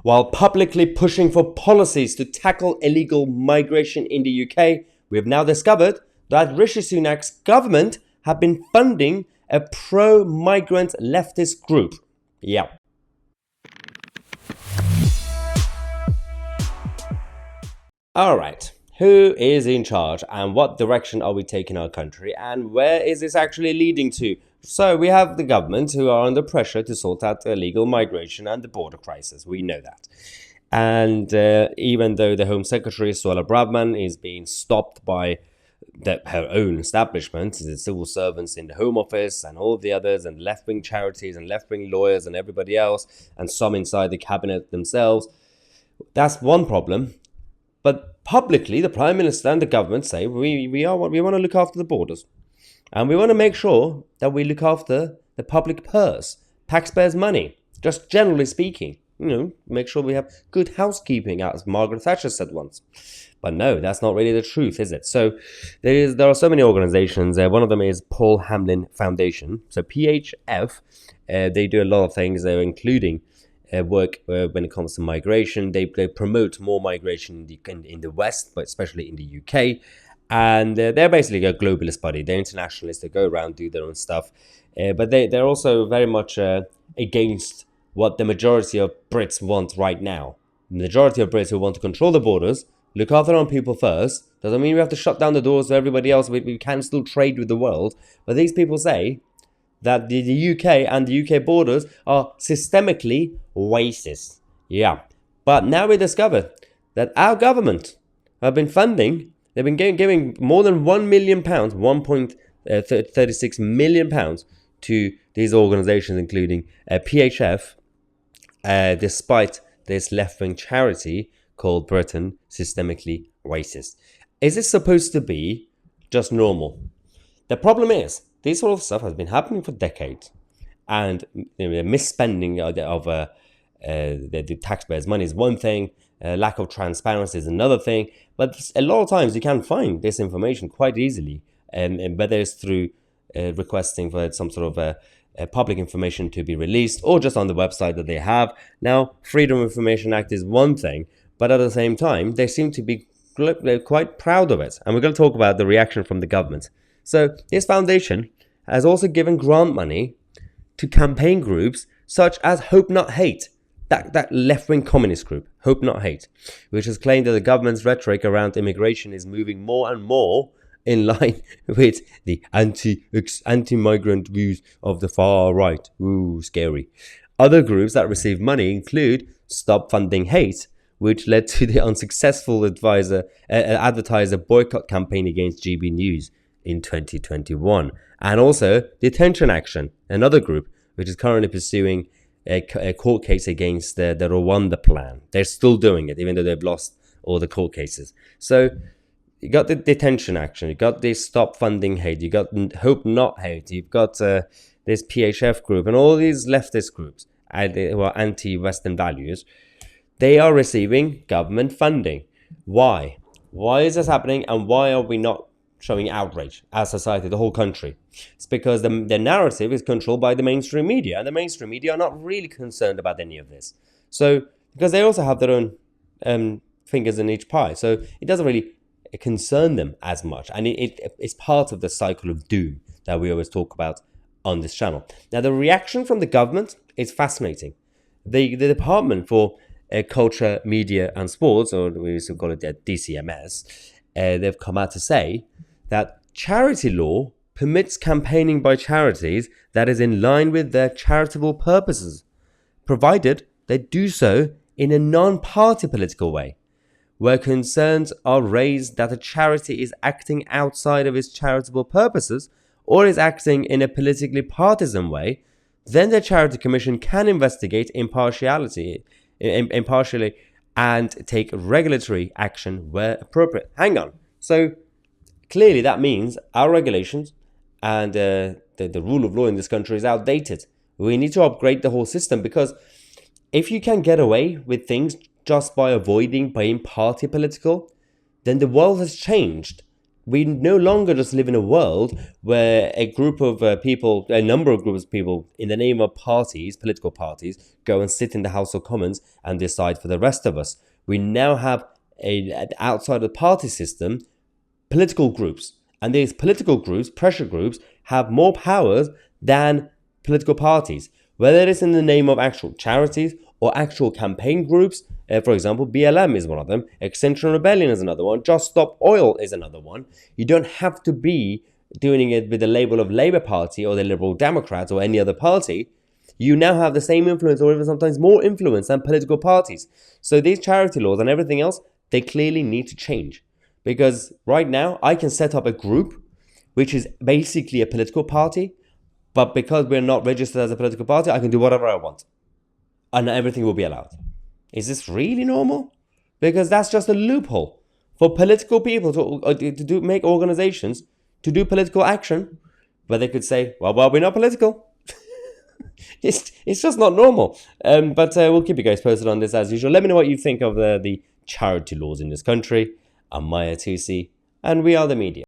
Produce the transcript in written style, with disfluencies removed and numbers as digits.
While publicly pushing for policies to tackle illegal migration in the UK, we have now discovered that Rishi Sunak's government have been funding a pro-migrant leftist group. Yeah. Alright, who is in charge and what direction are we taking our country and where is this actually leading to? So we have the government who are under pressure to sort out illegal migration and the border crisis. We know that. And even though the Home Secretary, Sunak Bradman, is being stopped by her own establishment, the civil servants in the Home Office and all the others and left-wing charities and left-wing lawyers and everybody else and some inside the cabinet themselves, that's one problem. But publicly, the Prime Minister and the government say we want to look after the borders. And we want to make sure that we look after the public purse, taxpayers' money, just generally speaking. Make sure we have good housekeeping, as Margaret Thatcher said once. But no, that's not really the truth, is it? So there are so many organizations. One of them is Paul Hamlyn Foundation. So PHF, they do a lot of things, including work when it comes to migration. They promote more migration in the West, but especially in the UK. And they're basically a globalist body. They're internationalists. They go around, do their own stuff. But they're also very much against what the majority of Brits want right now. The majority of Brits who want to control the borders, look after their own people first. Doesn't mean we have to shut down the doors to everybody else. We can still trade with the world. But these people say that the UK and the UK borders are systemically racist. Yeah. But now we discover that our government have been funding. They've been giving more than £1 million, £1.36 million to these organizations, including PHF, despite this left-wing charity called Britain Systemically Racist. Is this supposed to be just normal? The problem is, this sort of stuff has been happening for decades. And the misspending of the taxpayers' money is one thing. Lack of transparency is another thing. But a lot of times you can find this information quite easily, whether it's through requesting for some sort of public information to be released or just on the website that they have. Now, Freedom of Information Act is one thing, but at the same time, they seem to be quite proud of it. And we're going to talk about the reaction from the government. So this foundation has also given grant money to campaign groups such as Hope Not Hate, that left-wing communist group, Hope Not Hate, which has claimed that the government's rhetoric around immigration is moving more and more in line with the anti-migrant views of the far right. Ooh, scary. Other groups that receive money include Stop Funding Hate, which led to the unsuccessful advertiser boycott campaign against GB News in 2021. And also Detention Action, another group which is currently pursuing a court case against the Rwanda plan. They're still doing it, even though they've lost all the court cases. So you got the Detention Action, you got this Stop Funding Hate, you got Hope Not Hate, you've got this PHF group, and all these leftist groups who are anti-Western values. They are receiving government funding. Why? Why is this happening, and why are we not showing outrage as society, the whole country? It's because the narrative is controlled by the mainstream media, and the mainstream media are not really concerned about any of this. So, because they also have their own fingers in each pie, so it doesn't really concern them as much, and it's part of the cycle of doom that we always talk about on this channel. Now, the reaction from the government is fascinating. The Department for Culture, Media and Sports, or we used to call it the DCMS, they've come out to say that charity law permits campaigning by charities that is in line with their charitable purposes, provided they do so in a non-party political way. Where concerns are raised that a charity is acting outside of its charitable purposes or is acting in a politically partisan way, then the Charity Commission can investigate impartially and take regulatory action where appropriate. Hang on. So clearly that means our regulations and the rule of law in this country is outdated. We need to upgrade the whole system, because if you can get away with things just by avoiding being party political, then the world has changed. We no longer just live in a world where a group of people, a number of groups of people, in the name of parties, political parties, go and sit in the House of Commons and decide for the rest of us. We now have outside of the party system, political groups. And these political groups, pressure groups, have more powers than political parties, whether it is in the name of actual charities or actual campaign groups. For example, BLM is one of them. Extinction Rebellion is another one. Just Stop Oil is another one. You don't have to be doing it with the label of Labour Party or the Liberal Democrats or any other party. You now have the same influence or even sometimes more influence than political parties. So these charity laws and everything else, they clearly need to change. Because right now, I can set up a group which is basically a political party, but because we're not registered as a political party, I can do whatever I want. And everything will be allowed. Is this really normal? Because that's just a loophole for political people to make organizations to do political action, where they could say, well, we're not political. It's just not normal. But we'll keep you guys posted on this as usual. Let me know what you think of the charity laws in this country. I'm Mahyar Tousi, and we are the media.